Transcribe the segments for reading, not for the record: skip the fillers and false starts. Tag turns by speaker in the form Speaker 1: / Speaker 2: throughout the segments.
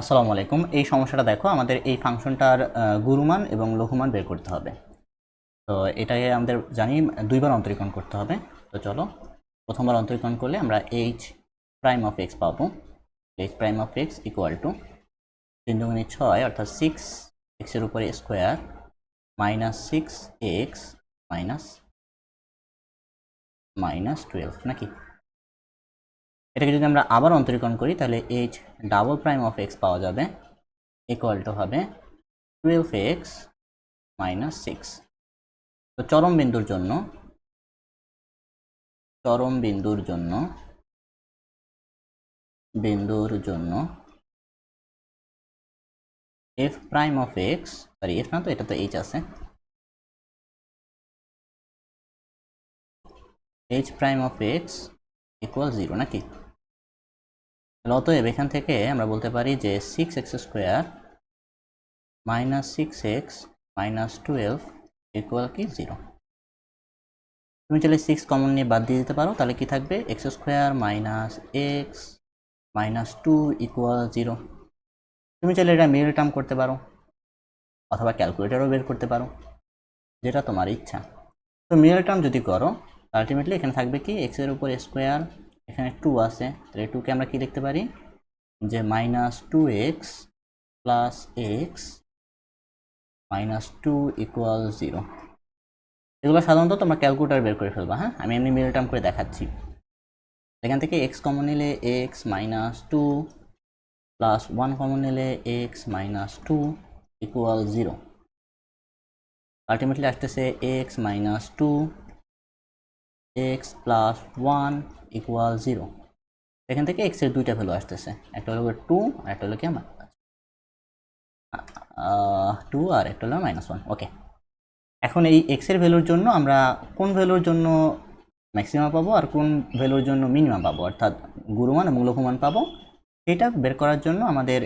Speaker 1: আসসালামু আলাইকুম। এই সমস্যাটা দেখো, আমাদের এই ফাংশনটার গুরুমান এবং লঘুমান বের করতে হবে। তো এটাকে আমাদের জানি দুইবার অন্তরীকরণ করতে হবে। তো চলো, প্রথমবার অন্তরীকরণ করলে আমরা এইচ প্রাইম অফ এক্স পাবো। H prime of x equal to 3×6 অর্থাৎ 6 এক্সের উপরে স্কোয়ার মাইনাস 6x মাইনাস 12 নাকি। এটাকে যদি আমরা আবার অন্তরীকরণ করি তাহলে H double prime of x পাওয়া যাবে, ইকুয়াল টু হবে 12x মাইনাস 6। তো চরম বিন্দুর জন্য F prime of x, sorry F না, তো এটা তো এইচ আছে, H prime of x equal 0 নাকি। অতএব এখান থেকে আমরা বলতে পারি যে 6x square minus 6x minus 12 equal কি 0। তুমি চাইলে 6 কমন নিয়ে বাদ দিয়ে দিতে পারো, তাহলে কি থাকবে x square minus x minus 2 equal 0। তুমি চাইলে এটা মিডল টার্ম করতে পারো অথবা ক্যালকুলেটরও বের করতে পারো, যেটা তোমার ইচ্ছা। তো মিডল টার্ম যদি করো আলটিমেটলি এখানে থাকবে কি এক্সের উপর স্কোয়ার, এখানে 2 আছে, তাহলে 2কে আমরা কি লিখতে পারি যে minus 2x plus x minus 2 equal 0। এগুলো সাধারণত তোমরা ক্যালকুলেটর বের করে ফেলবা। হ্যাঁ, আমি এমনি মিডল টার্ম করে দেখাচ্ছি। এখান থেকে এক্স কমন নিলে এক্স মাইনাস 2 প্লাস 1 কমন নিলে এক্স মাইনাস 2 ইকুয়াল 0। আলটিমেটলি আসতেছে x minus 2 x plus 1 equal 0। এখান থেকে এক্স এর দুইটা ভ্যালু আসতেছে, একটা হলো 2 আর একটা হলো কি আমার 2 আর একটা হলো -1। ওকে, এখন এই এক্স এর ভ্যালুর জন্য আমরা কোন ভ্যালুর জন্য ম্যাক্সিমাম পাবো আর কোন ভ্যালুর জন্য মিনিমাম পাবো, অর্থাৎ গুরুমান এবং লঘুমান পাবো, এটা বের করার জন্য আমাদের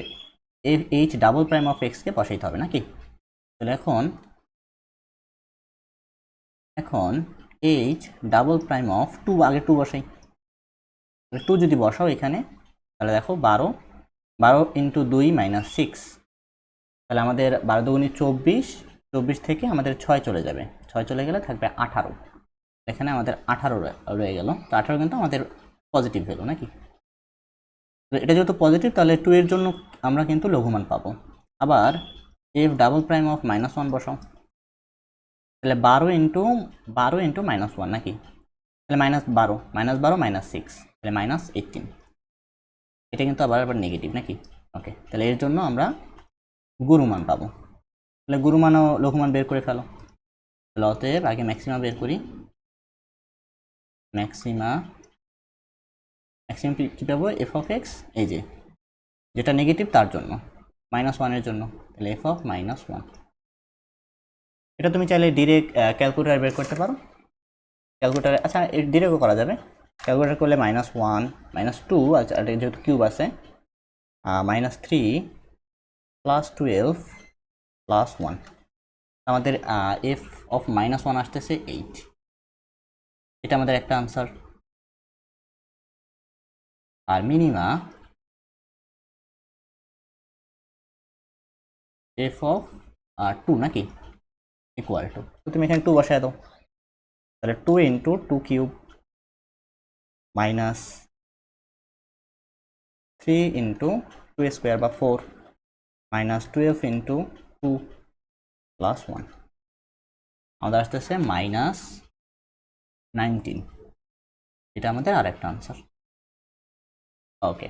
Speaker 1: এইচ ডাবল প্রাইম অফ এক্সকে বসাইতে হবে নাকি। তাহলে এখন এইচ ডাবল প্রাইম অফ 2, আগে 2 বসাই। 2 যদি বসাও এখানে তাহলে দেখো 12 ইন্টু 2 মাইনাস 6, তাহলে আমাদের 12 দুগুণী 24, 24 থেকে আমাদের 6 চলে যাবে, 6 চলে গেলে থাকবে 18। এখানে আমাদের 18 রয়ে গেল। তো 18 কিন্তু আমাদের পজিটিভ ভ্যালু নাকি। তো এটা যেহেতু পজিটিভ তাহলে 2 এর জন্য আমরা কিন্তু লঘুমান পাবো। আবার এফ ডাবল প্রাইম অফ -1 বসাও, তাহলে 12 ইন্টু -1 নাকি, তাহলে -12 -6, তাহলে -18। এটা কিন্তু আবার নেগেটিভ নাকি। ওকে, তাহলে এর জন্য আমরা গুরুমান পাবো। তাহলে গুরুমান ও লঘুমান বের করে ফেলো। তাহলে অতএব আগে ম্যাক্সিমা বের করি। ম্যাক্সিমাম কি পাবো, এফ অফ এক্স, এই যে যেটা নেগেটিভ তার জন্য, -1 এর জন্য, তাহলে এফ অফ -1। এটা তুমি চাইলে ডিরেক্ট ক্যালকুলেটার বের করতে পারো। ক্যালকুলেটারে আচ্ছা ডিরেক্টও করা যাবে। ক্যালকুলেটার করলে -1 -2, আচ্ছা যেহেতু কিউব আছে, -3 প্লাস 12 প্লাস 1, আমাদের এফ অফ -1 আসতেছে 8। এটা আমাদের একটা আনসার। আর মিনিমা এফ অফ 2 নাকি, ইকুয়াল টু, তো তুমি এখানে 2 বসায় দাও, তাহলে 2 into 2 cube minus 3 into 2 square বা 4 মাইনাস 12 ইন্টু 2 প্লাস 1, আমাদের আসতেছে -19। এটা আমাদের আর একটা আনসার। ওকে।